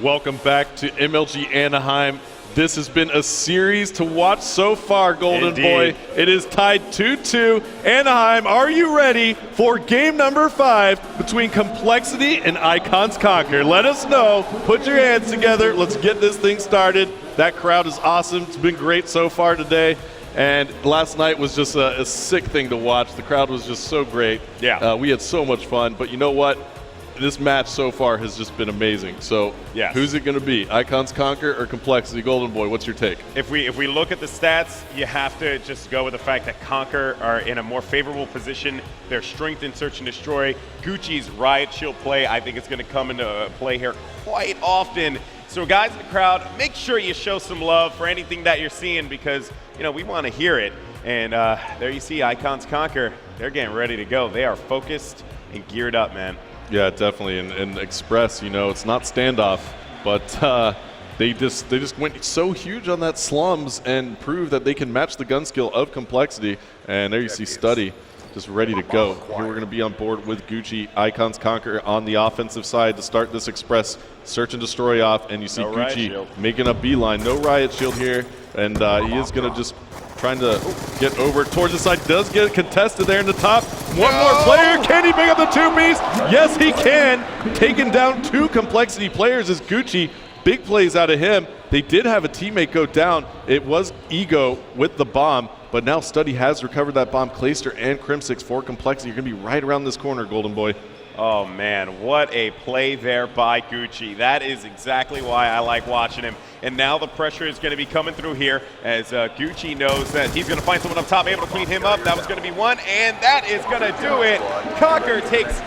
Welcome back to MLG Anaheim. This has been a series to watch so far, Golden Boy. It is tied 2-2. Anaheim, are you ready for game number 5 between compLexity and Icons Conquer? Let us know. Put your hands together. Let's get this thing started. That crowd is awesome. It's been great so far today. And last night was just a sick thing to watch. The crowd was just so great. Yeah. We had so much fun. But you know what? This match so far has just been amazing. So who's it going to be? Icons Conquer or compLexity? Golden Boy, what's your take? If we look at the stats, you have to just go with the fact that Conquer are in a more favorable position. Their strength in search and destroy. Gucci's riot shield play, I think it's going to come into play here quite often. So guys in the crowd, make sure you show some love for anything that you're seeing because, you know, we want to hear it. And there you see Icons Conquer. They're getting ready to go. They are focused and geared up, man. Yeah, definitely. And Express, you know, it's not standoff, but they just went so huge on that slums and proved that they can match the gun skill of compLexity. And there you see Study just ready to go. Here we're going to be on board with Gucci. Icons Conquer on the offensive side to start this Express search and destroy off. And you see Gucci making a beeline. No riot shield here. And he is going to just trying to get over towards the side. Does get contested there in the top. One more player. Can he pick up the 2-piece? Yes, he can. Taking down 2 compLexity players is Gucci. Big plays out of him. They did have a teammate go down. It was Ego with the bomb, but now Study has recovered that bomb. Clayster and Crimsix for compLexity. You're going to be right around this corner, Golden Boy. Oh, man, what a play there by Gucci. That is exactly why I like watching him. And now the pressure is going to be coming through here as Gucci knows that he's going to find someone up top, able to clean him up. That was going to be one, and that is going to do it. Conquer takes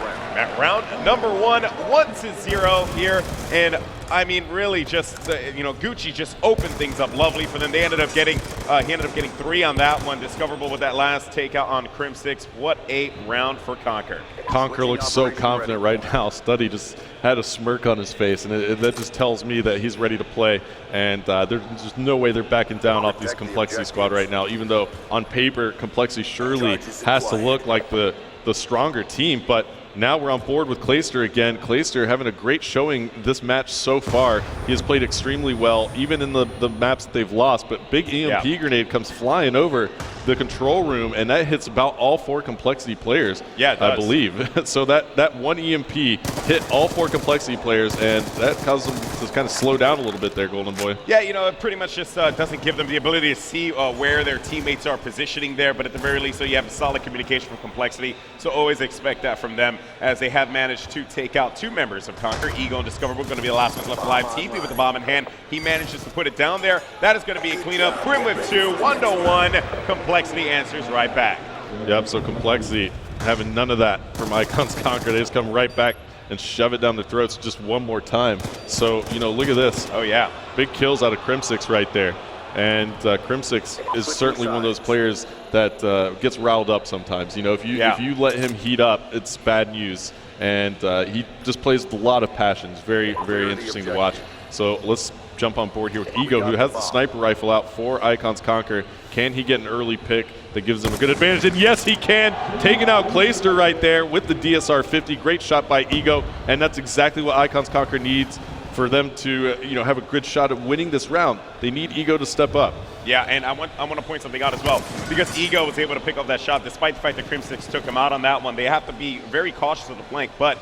round number 1, 1-0 here. And I mean, really, just you know, Gucci just opened things up lovely for them. They ended up getting, he ended up getting 3 on that one. Discoverable with that last takeout on Crimsix. What a round for Conquer. Conquer looks so confident right now. Study just had a smirk on his face, and that just tells me that he's ready to play. And there's just no way they're backing down off this compLexity squad right now, even though on paper compLexity surely has to look like the stronger team. But now we're on board with Clayster again. Clayster having a great showing this match so far. He has played extremely well, even in the maps that they've lost. But big EMP grenade comes flying over the control room, and that hits about all 4 compLexity players, I believe. So that one EMP hit all 4 compLexity players, and that caused them to kind of slow down a little bit there, Golden Boy. Yeah, you know, it pretty much just doesn't give them the ability to see where their teammates are positioning there, but at the very least, so you have solid communication from compLexity, so always expect that from them, as they have managed to take out 2 members of Conquer. Ego and Discoverable going to be the last ones left alive. TP with the bomb in hand. He manages to put it down there. That is going to be a cleanup. Grim with 2, 1-1. compLexity answers right back. Yep, so compLexity having none of that from Icons Conquer. They just come right back and shove it down their throats just one more time. So, you know, look at this. Oh, yeah. Big kills out of Crimsix right there. And Crimsix is certainly one of those players that gets riled up sometimes. You know, if you let him heat up, it's bad news. And he just plays with a lot of passion. It's very, very interesting to watch. So let's jump on board here with Ego, who has the sniper rifle out for Icons Conquer. Can he get an early pick that gives him a good advantage? And yes, he can. Taking out Clayster right there with the DSR 50. Great shot by Ego, and that's exactly what Icons Conquer needs for them to have a good shot at winning this round. They need Ego to step up. Yeah, and I want to point something out as well. Because Ego was able to pick up that shot, despite the fact that Crimsix took him out on that one, they have to be very cautious of the flank. But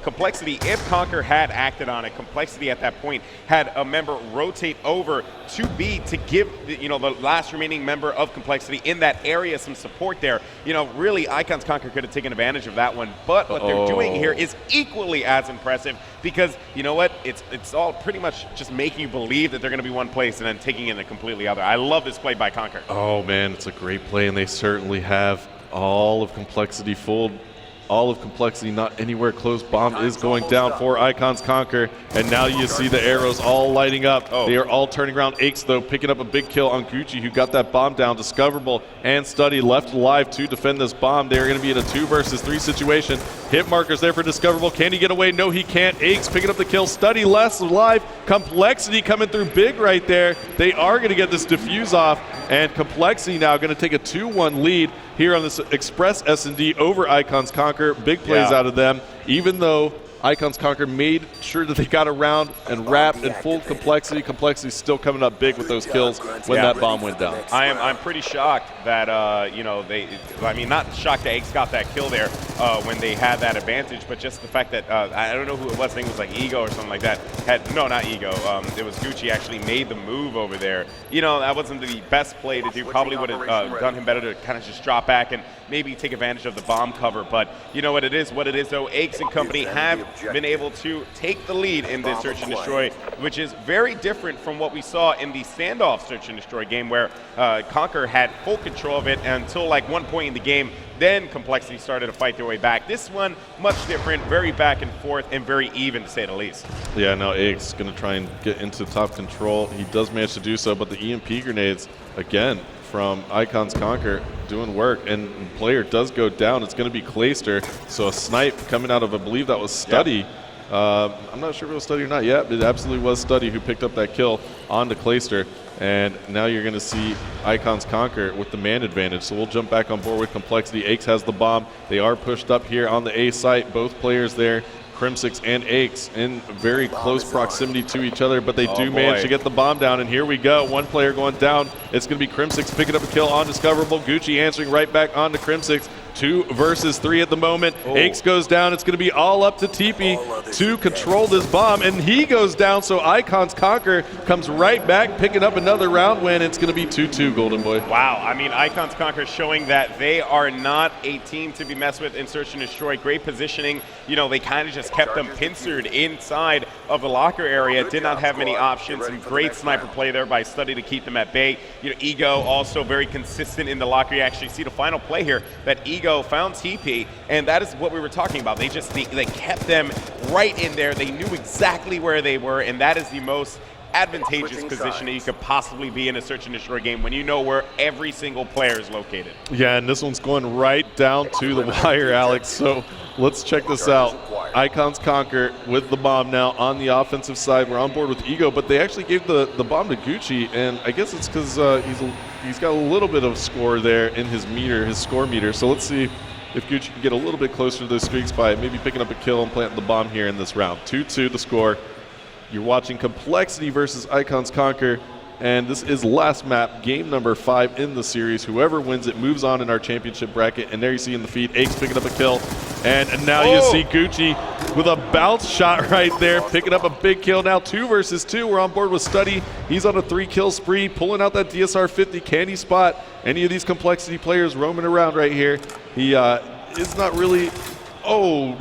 compLexity, if Conquer had acted on it, compLexity at that point had a member rotate over to B to give the last remaining member of compLexity in that area some support there. You know, really, Icons Conquer could have taken advantage of that one. But what they're doing here is equally as impressive because, you know what, it's all pretty much just making you believe that they're going to be one place and then taking it in a completely other. I love this play by Conquer. Oh, man, it's a great play, and they certainly have all of compLexity fooled. All of compLexity not anywhere close. Bomb is going down for Icons Conquer, and now you see the arrows all lighting up. They are all turning around. Aches, though, picking up a big kill on Gucci, who got that bomb down. Discoverable and Study left alive to defend this bomb. They're going to be in a 2 versus 3 situation. Hit markers there for Discoverable. Can he get away? No, he can't. Aches picking up the kill. Study less alive. compLexity coming through big right there. They are going to get this defuse off, and compLexity now going to take a 2-1 lead here on this Express S&D over Icons Conquer. Big plays out of them, even though Icons Conquer made sure that they got around and wrapped in full complexity. Complexity still coming up big with those kills when that bomb went down. I'm pretty shocked that not shocked that Aches got that kill there when they had that advantage, but just the fact that I don't know who it was. I think it was like Ego or something like that. No, not Ego. It was Gucci actually made the move over there. That wasn't the best play to do. Probably would have done him better to kind of just drop back and maybe take advantage of the bomb cover. But you know what it is though. Aches and company have been able to take the lead in this search and destroy, which is very different from what we saw in the standoff search and destroy game, where Conquer had full control of it until like one point in the game. Then Complexity started to fight their way back. This one, much different, very back and forth, and very even, to say the least. Yeah, now Aches going to try and get into top control. He does manage to do so, but the EMP grenades, again, from Icons Conquer, doing work, and player does go down. It's going to be Clayster, so a snipe coming out of, I believe that was Study. Yep. I'm not sure if it was Study or not yet, but it absolutely was Study who picked up that kill onto Clayster. And now you're going to see Icons Conquer with the man advantage. So we'll jump back on board with Complexity. Aches has the bomb. They are pushed up here on the A site. Both players there, Crimsix and Aches, in very close proximity to each other, but they do manage to get the bomb down. And here we go. One player going down. It's going to be Crimsix picking up a kill on Discoverable. Gucci answering right back on to Crimsix. 2 versus 3 at the moment. Aches goes down. It's going to be all up to TP to control this bomb, and he goes down, so Icons Conquer comes right back, picking up another round win. It's going to be 2-2, Golden Boy. Wow. I mean, Icons Conquer showing that they are not a team to be messed with in search and destroy. Great positioning. They kind of just kept them pincered inside of the locker area. Did not have many options. Some great sniper play there by Study to keep them at bay. Ego also very consistent in the locker. You actually see the final play here that Ego found TP, and that is what we were talking about. They kept them right in there. They knew exactly where they were, and that is the most advantageous position that you could possibly be in a search and destroy game, when you know where every single player is located. Yeah, and this one's going right down to the wire, Alex. So let's check this out. Icons Conquer with the bomb now on the offensive side. We're on board with Ego, but they actually gave the bomb to Gucci, and I guess it's because he's got a little bit of score there in his meter, his score meter. So let's see if Gucci can get a little bit closer to those streaks by maybe picking up a kill and planting the bomb here in this round. 2-2 the score. You're watching Complexity versus Icons Conquer, and this is last map, game number 5 in the series. Whoever wins it moves on in our championship bracket, and there you see in the feed, Aches picking up a kill, and now you see Gucci with a bounce shot right there, picking up a big kill. Now 2 versus 2. We're on board with Study. He's on a 3-kill spree, pulling out that DSR 50. Can he spot any of these Complexity players roaming around right here? He is not really...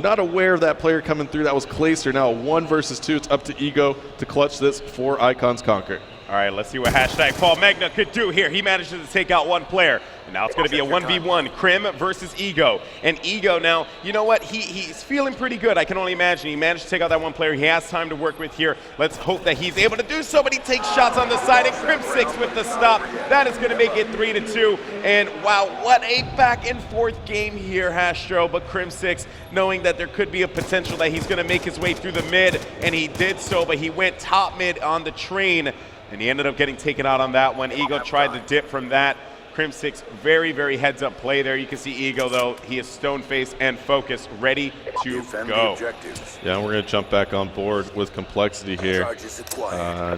not aware of that player coming through. That was Clayster. Now 1 versus 2. It's up to Ego to clutch this for Icons Conquer. All right, let's see what hashtag Paul Magna could do here. He manages to take out one player. And now it's going to be a 1v1, Crim versus Ego. And Ego now, you know what? He's feeling pretty good, I can only imagine. He managed to take out that one player he has time to work with here. Let's hope that he's able to do so, but he takes shots on the side, and Crimsix with the stop. That is going to make it 3-2. And wow, what a back and forth game here, Hastro. But Crimsix, knowing that there could be a potential that he's going to make his way through the mid, and he did so, but he went top mid on the train, and he ended up getting taken out on that one. Ego tried to dip from that. Crimsix, very, very heads-up play there. You can see Ego, though. He is stone-faced and focused, ready to go. Yeah, we're going to jump back on board with Complexity here.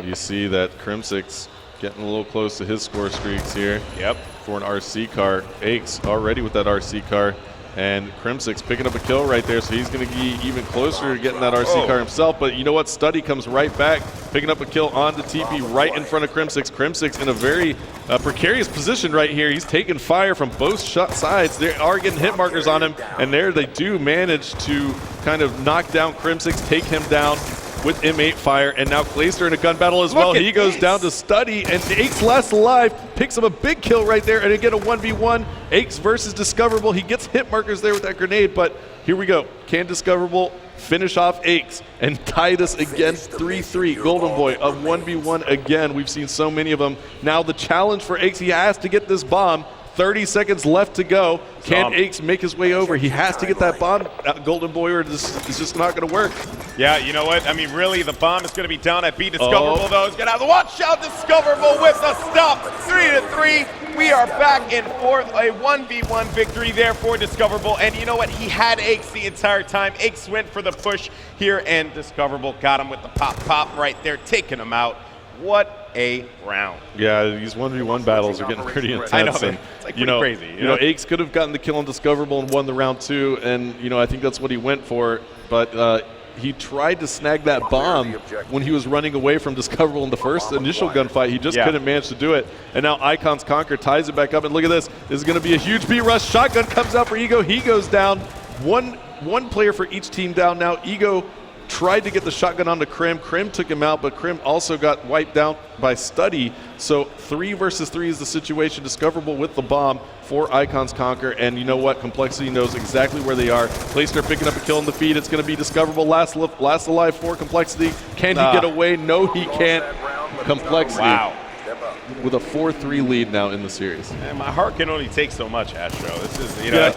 You see that Crimsix getting a little close to his score streaks here. Yep. For an RC car. Aches already with that RC car. And Crimsix picking up a kill right there, so he's going to be even closer to getting that RC car himself. But you know what? Study comes right back, picking up a kill on the TP right in front of Crimsix. Crimsix in a very precarious position right here. He's taking fire from both sides. They are getting hit markers on him, and there they do manage to kind of knock down Crimsix, take him down with M8 fire, and now Clayster in a gun battle as well. He goes down to Study, and Aches last alive, picks up a big kill right there, and again a 1v1. Aches versus Discoverable. He gets hit markers there with that grenade, but here we go. Can Discoverable finish off Aches and tie this again 3-3? Golden Boy of 1v1 again. We've seen so many of them. Now the challenge for Aches, he has to get this bomb. 30 seconds left to go. Can Aches make his way over? He has to get that bomb, Golden Boy, or this is just not going to work. Yeah, you know what? I mean, really, the bomb is going to be down at B. Discoverable, though, is going to have the watch out. Discoverable with the stop. 3-3. We are back in fourth, a 1v1 victory there for Discoverable. And you know what? He had Aches the entire time. Aches went for the push here, and Discoverable got him with the pop right there, taking him out. What a round. Yeah, these 1v1 battles are getting pretty intense. I know, and, it's like pretty crazy. You know, Aches could have gotten the kill on Discoverable and won the round 2, and, you know, I think that's what he went for. But he tried to snag that bomb when he was running away from Discoverable in the first initial gunfight. He just couldn't manage to do it. And now Icon's Conquer ties it back up. And look at this. This is going to be a huge B-rush. Shotgun comes out for Ego. He goes down. One player for each team down now. Ego tried to get the shotgun onto Krim. Krim took him out, but Krim also got wiped out by Study. So 3 versus 3 is the situation. Discoverable with the bomb for Icon's Conquer. And you know what? complexity knows exactly where they are. Clayster picking up a kill in the feed. It's going to be Discoverable last alive for complexity. Can he get away? No, he can't. complexity. Wow. With a 4-3 lead now in the series. Man, my heart can only take so much, Astro. This is, you know.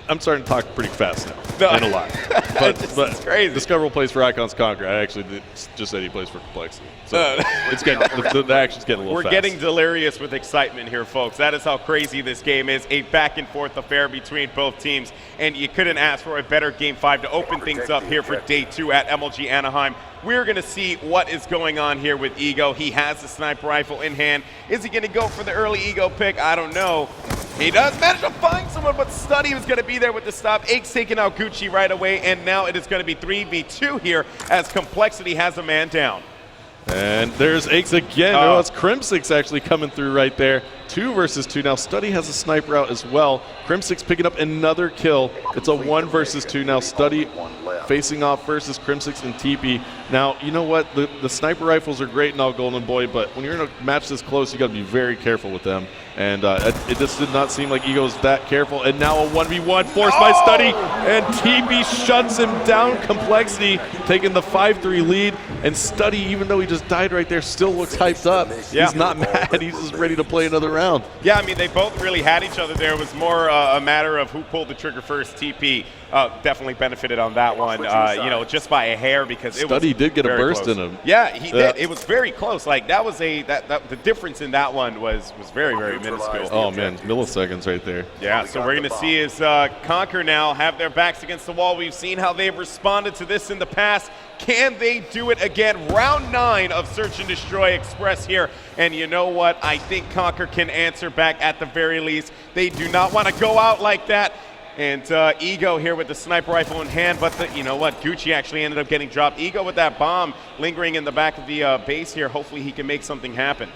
I'm starting to talk pretty fast now. And a lot. But it's crazy. Discoverable plays for Icon's Conquer. I actually just said he plays for complexity. So it's getting the action's getting a little fast. We're getting delirious with excitement here, folks. That is how crazy this game is. A back and forth affair between both teams, and you couldn't ask for a better Game 5 to open things up here for Day 2 at MLG Anaheim. We're going to see what is going on here with Ego. He has the sniper rifle in hand. Is he going to go for the early Ego pick? I don't know. He does manage to find someone, but Study was going to be there with the stop. Aches taking out Gucci right away, and now it is going to be 3v2 here as complexity has a man down. And there's Aches again. Oh, it's Crimsix actually coming through right there. 2 versus 2. Now Study has a sniper out as well. Crimsix picking up another kill. It's a 1 versus 2. Now Study facing off versus Crimsix and TP. Now, you know what? The sniper rifles are great and all, Golden Boy, but when you're in a match this close, you got to be very careful with them. And it just did not seem like Ego's that careful. And now a 1v1 forced by Study, and TP shuts him down. complexity taking the 5-3 lead. And Study, even though he just died right there, still looks hyped up. Yeah. He's not mad. He's just ready to play another round. Yeah, I mean, they both really had each other there. It was more a matter of who pulled the trigger first. TP definitely benefited on that one, you know, just by a hair, because Study did get a burst close. in him. Yeah, he did. It was very close. Like, that was the difference in that one was very, very minuscule. Oh, man, milliseconds right there. Yeah, so we're going to see is Conquer now have their backs against the wall. We've seen how they've responded to this in the past. Can they do it again? Round 9 of Search and Destroy Express here. And you know what? I think Conquer can answer back at the very least. They do not want to go out like that. And Ego here with the sniper rifle in hand, but you know what? Gucci actually ended up getting dropped. Ego with that bomb lingering in the back of the base here. Hopefully he can make something happen.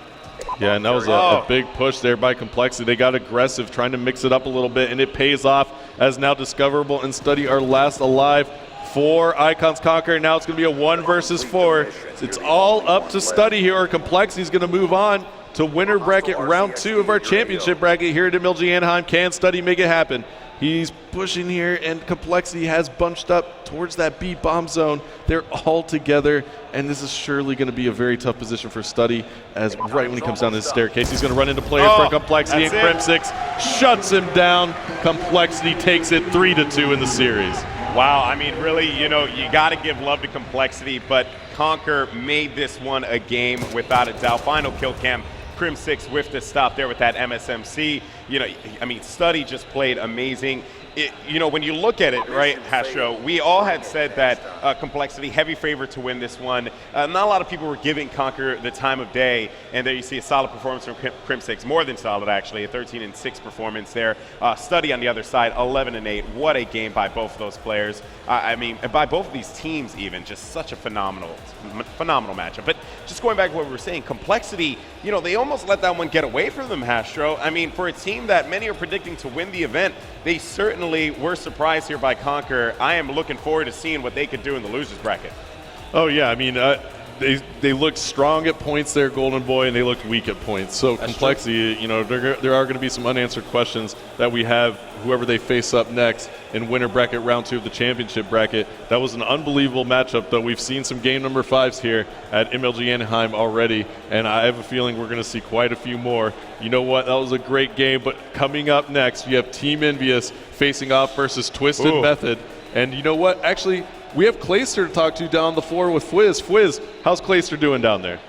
Yeah, and that was a big push there by complexity. They got aggressive, trying to mix it up a little bit, and it pays off as now Discoverable and Study are last alive for Icon's Conquer. Now it's going to be a 1 versus 4. It's all up to Study here, or complexity is going to move on to winner bracket round 2 of our championship bracket here at MLG Anaheim. Can Study make it happen? He's pushing here, and complexity has bunched up towards that B bomb zone. They're all together, and this is surely going to be a very tough position for Study, as right when he comes down this staircase, he's going to run into players for complexity, and Crimsix shuts him down. Complexity takes it 3-2 in the series. Wow, I mean, really, you know, you got to give love to complexity, but Conquer made this one a game without a doubt. Final kill cam. Crim6 with the stop there with that MSMC. You know, I mean, Study just played amazing. You know, when you look at it, right, Hastro, we all had said that complexity, heavy favorite to win this one. Not a lot of people were giving Conquer the time of day, and there you see a solid performance from Crim6, more than solid actually, a 13-6 performance there. Study on the other side, 11-8. What a game by both of those players. I mean, by both of these teams even, just such a phenomenal matchup. But just going back to what we were saying, complexity, you know, they almost let that one get away from them, Hastro. I mean, for a team that many are predicting to win the event, they certainly were surprised here by Conquer. I am looking forward to seeing what they could do in the losers bracket. Oh, yeah. I mean, they looked strong at points there, Golden Boy, and they looked weak at points. So that's complexity, true. You know, there are going to be some unanswered questions that we have whoever they face up next in winner bracket round 2 of the championship bracket. That was an unbelievable matchup, though. We've seen some game number 5s here at MLG Anaheim already, and I have a feeling we're going to see quite a few more. You know what? That was a great game, but coming up next, we have Team Envious facing off versus Twisted Method. And you know what? Actually, we have Clayster to talk to down on the floor with Fwiz. Fwiz, how's Clayster doing down there?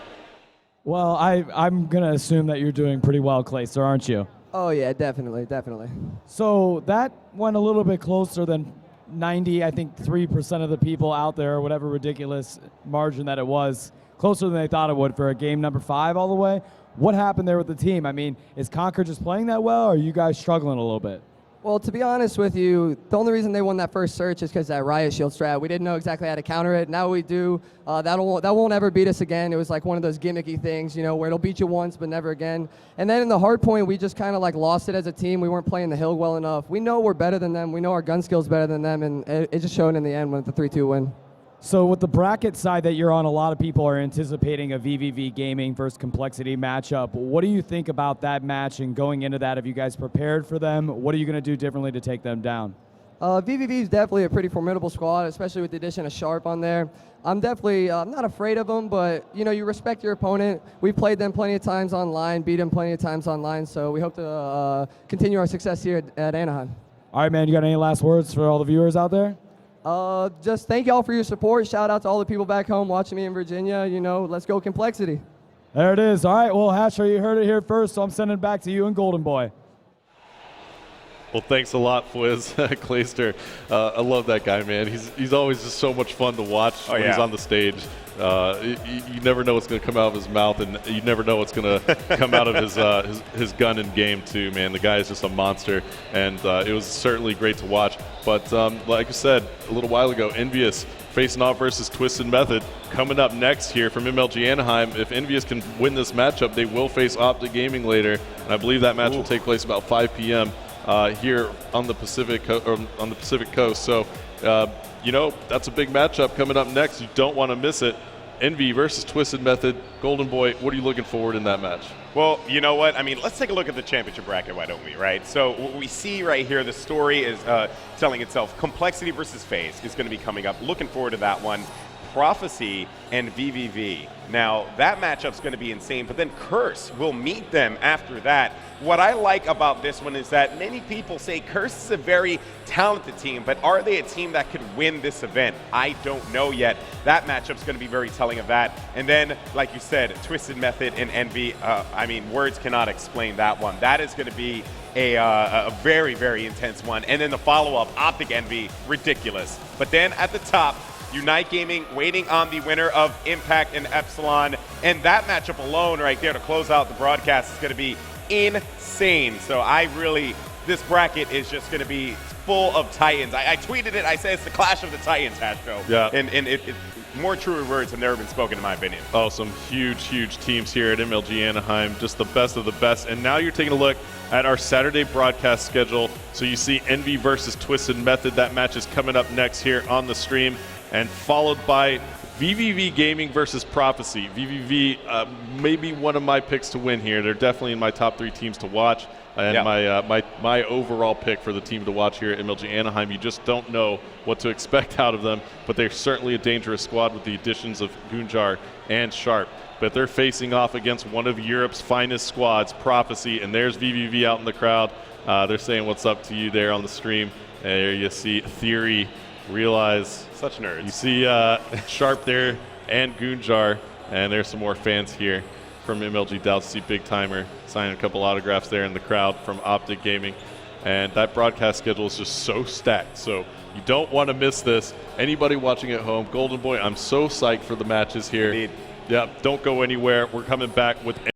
Well, I'm going to assume that you're doing pretty well, Clayster, aren't you? Oh yeah, definitely, definitely. So that went a little bit closer than 90, I think 3% of the people out there, or whatever ridiculous margin that it was, closer than they thought it would for a game number 5 all the way. What happened there with the team? I mean, is Conquer just playing that well, or are you guys struggling a little bit? Well, to be honest with you, the only reason they won that first search is because that Riot Shield strat. We didn't know exactly how to counter it. Now we do. That won't ever beat us again. It was like one of those gimmicky things, you know, where it'll beat you once but never again. And then in the hard point, we just kind of like lost it as a team. We weren't playing the hill well enough. We know we're better than them. We know our gun skill's better than them, and it just showed in the end with the 3-2 win. So with the bracket side that you're on, a lot of people are anticipating a VVV Gaming versus compLexity matchup. What do you think about that match, and going into that, have you guys prepared for them? What are you going to do differently to take them down? VVV is definitely a pretty formidable squad, especially with the addition of Sharp on there. I'm definitely not afraid of them, but you know, you respect your opponent. We've played them plenty of times online, beat them plenty of times online, so we hope to continue our success here at Anaheim. All right, man, you got any last words for all the viewers out there? Just thank y'all for your support. Shout out to all the people back home watching me in Virginia. You know, let's go compLexity. There it is. All right, well, Hatcher, you heard it here first, so I'm sending it back to you and Golden Boy. Well, thanks a lot, Fwiz, Clayster. I love that guy, man. He's always just so much fun to watch when he's on the stage. You never know what's going to come out of his mouth, and you never know what's going to come out of his gun in game too, man. The guy is just a monster, and it was certainly great to watch. But like I said a little while ago, Envious facing off versus Twisted Method coming up next here from MLG Anaheim. If Envious can win this matchup, they will face Optic Gaming later, and I believe that match will take place about 5 p.m. Here on the Pacific Coast. So, you know, that's a big matchup coming up next. You don't want to miss it. Envy versus Twisted Method. Golden Boy, what are you looking forward in that match? Well, you know what? I mean, let's take a look at the championship bracket, why don't we, right? So what we see right here, the story is telling itself. compLexity versus FaZe is going to be coming up. Looking forward to that one. Prophecy and VVV. Now, that matchup's going to be insane, but then Curse will meet them after that. What I like about this one is that many people say Curse is a very talented team, but are they a team that could win this event? I don't know yet. That matchup's going to be very telling of that. And then, like you said, Twisted Method and Envy, I mean, words cannot explain that one. That is going to be a very, very intense one. And then the follow-up, Optic Envy, ridiculous. But then at the top, Unite Gaming waiting on the winner of Impact and Epsilon. And that matchup alone right there to close out the broadcast is going to be insane. So this bracket is just going to be full of Titans. I tweeted it. I said it's the Clash of the Titans, Astro. Yeah. And more truer words have never been spoken, in my opinion. Oh, some huge, huge teams here at MLG Anaheim. Just the best of the best. And now you're taking a look at our Saturday broadcast schedule. So you see Envy versus Twisted Method. That match is coming up next here on the stream. And followed by VVV Gaming versus Prophecy. VVV may be one of my picks to win here. They're definitely in my top 3 teams to watch. And my overall pick for the team to watch here at MLG Anaheim. You just don't know what to expect out of them, but they're certainly a dangerous squad with the additions of Gunjar and Sharp. But they're facing off against one of Europe's finest squads, Prophecy, and there's VVV out in the crowd. They're saying what's up to you there on the stream. There you see Theory, Realize. Such nerds. You see Sharp there and Gunjar, and there's some more fans here from MLG Dallas. See Big Timer signing a couple autographs there in the crowd from Optic Gaming. And that broadcast schedule is just so stacked. So you don't want to miss this. Anybody watching at home, Golden Boy, I'm so psyched for the matches here. Indeed. Yeah, don't go anywhere. We're coming back with